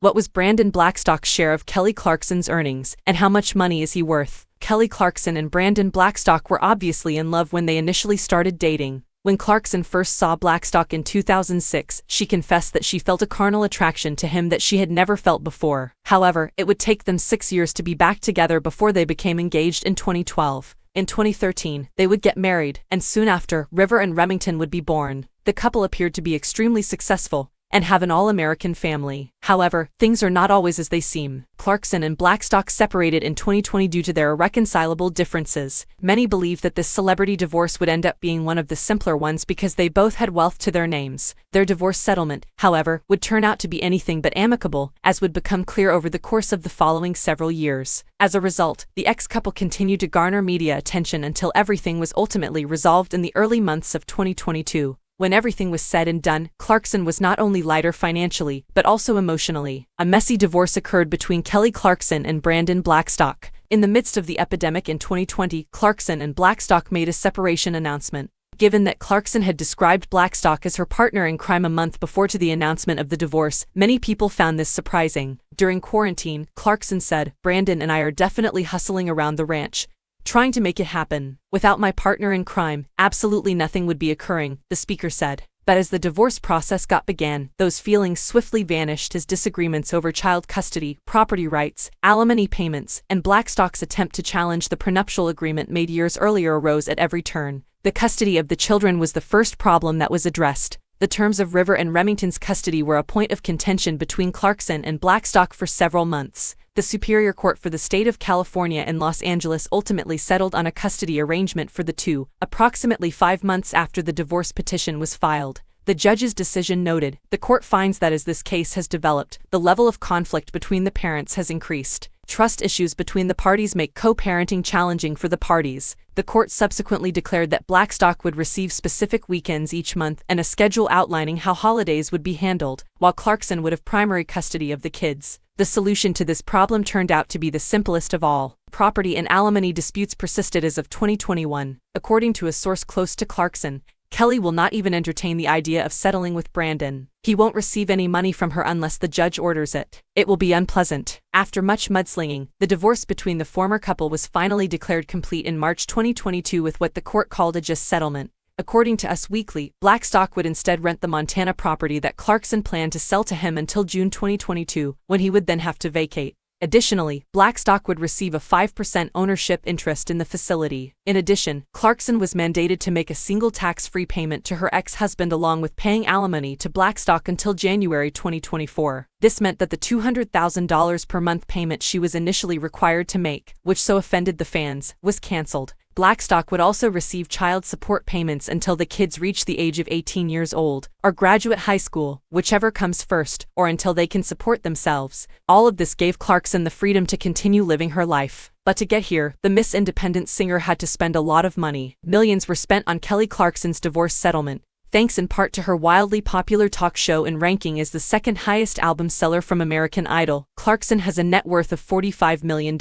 What was Brandon Blackstock's share of Kelly Clarkson's earnings, and how much money is he worth? Kelly Clarkson and Brandon Blackstock were obviously in love when they initially started dating. When Clarkson first saw Blackstock in 2006, she confessed that she felt a carnal attraction to him that she had never felt before. However, it would take them 6 years to be back together before they became engaged in 2012. In 2013, they would get married, and soon after, River and Remington would be born. The couple appeared to be extremely successful and have an all-American family. However, things are not always as they seem. Clarkson and Blackstock separated in 2020 due to their irreconcilable differences. Many believe that this celebrity divorce would end up being one of the simpler ones because they both had wealth to their names. Their divorce settlement, however, would turn out to be anything but amicable, as would become clear over the course of the following several years. As a result, the ex-couple continued to garner media attention until everything was ultimately resolved in the early months of 2022. When everything was said and done, Clarkson was not only lighter financially, but also emotionally. A messy divorce occurred between Kelly Clarkson and Brandon Blackstock. In the midst of the epidemic in 2020, Clarkson and Blackstock made a separation announcement. Given that Clarkson had described Blackstock as her partner in crime a month before to the announcement of the divorce, many people found this surprising. During quarantine, Clarkson said, "Brandon and I are definitely hustling around the ranch, trying to make it happen. Without my partner in crime, absolutely nothing would be occurring," the speaker said. But as the divorce process began, those feelings swiftly vanished as disagreements over child custody, property rights, alimony payments, and Blackstock's attempt to challenge the prenuptial agreement made years earlier arose at every turn. The custody of the children was the first problem that was addressed. The terms of River and Remington's custody were a point of contention between Clarkson and Blackstock for several months. The Superior Court for the State of California in Los Angeles ultimately settled on a custody arrangement for the two, approximately 5 months after the divorce petition was filed. The judge's decision noted, "The court finds that as this case has developed, the level of conflict between the parents has increased. Trust issues between the parties make co-parenting challenging for the parties." The court subsequently declared that Blackstock would receive specific weekends each month and a schedule outlining how holidays would be handled, while Clarkson would have primary custody of the kids. The solution to this problem turned out to be the simplest of all. Property and alimony disputes persisted as of 2021. According to a source close to Clarkson, Kelly will not even entertain the idea of settling with Brandon. He won't receive any money from her unless the judge orders it. It will be unpleasant. After much mudslinging, the divorce between the former couple was finally declared complete in March 2022 with what the court called a just settlement. According to Us Weekly, Blackstock would instead rent the Montana property that Clarkson planned to sell to him until June 2022, when he would then have to vacate. Additionally, Blackstock would receive a 5% ownership interest in the facility. In addition, Clarkson was mandated to make a single tax-free payment to her ex-husband along with paying alimony to Blackstock until January 2024. This meant that the $200,000 per month payment she was initially required to make, which so offended the fans, was cancelled. Blackstock would also receive child support payments until the kids reach the age of 18 years old, or graduate high school, whichever comes first, or until they can support themselves. All of this gave Clarkson the freedom to continue living her life. But to get here, the Miss Independent singer had to spend a lot of money. Millions were spent on Kelly Clarkson's divorce settlement, thanks in part to her wildly popular talk show and ranking as the second highest album seller from American Idol. Clarkson has a net worth of $45 million.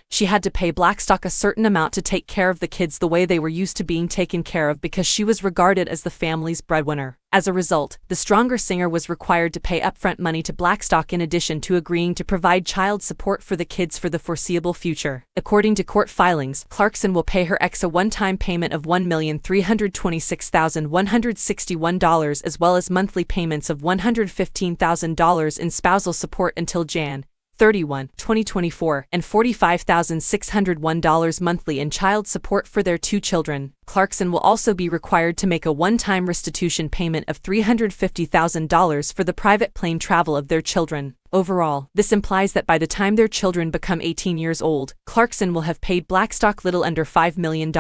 She had to pay Blackstock a certain amount to take care of the kids the way they were used to being taken care of because she was regarded as the family's breadwinner. As a result, the stronger singer was required to pay upfront money to Blackstock in addition to agreeing to provide child support for the kids for the foreseeable future. According to court filings, Clarkson will pay her ex a one-time payment of $1,326,161 as well as monthly payments of $115,000 in spousal support until Jan. 31, 2024, and $45,601 monthly in child support for their 2 children. Clarkson will also be required to make a one-time restitution payment of $350,000 for the private plane travel of their children. Overall, this implies that by the time their children become 18 years old, Clarkson will have paid Blackstock little under $5 million.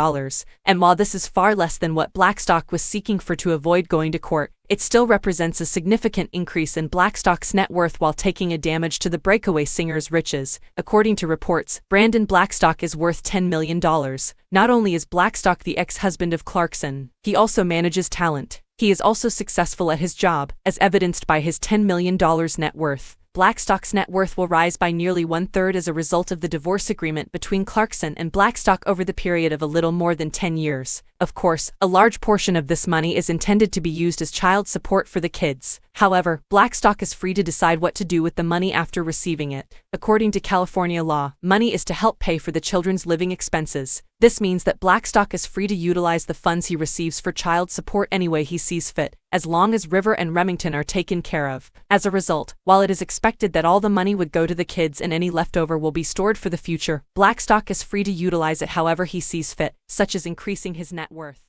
And while this is far less than what Blackstock was seeking for to avoid going to court, it still represents a significant increase in Blackstock's net worth while taking a damage to the breakaway singer's riches. According to reports, Brandon Blackstock is worth $10 million. Not only is Blackstock the ex-husband of Clarkson, he also manages talent. He is also successful at his job, as evidenced by his $10 million net worth. Blackstock's net worth will rise by nearly one-third as a result of the divorce agreement between Clarkson and Blackstock over the period of a little more than 10 years. Of course, a large portion of this money is intended to be used as child support for the kids. However, Blackstock is free to decide what to do with the money after receiving it. According to California law, money is to help pay for the children's living expenses. This means that Blackstock is free to utilize the funds he receives for child support any way he sees fit, as long as River and Remington are taken care of. As a result, while it is expected that all the money would go to the kids and any leftover will be stored for the future, Blackstock is free to utilize it however he sees fit, such as increasing his net worth.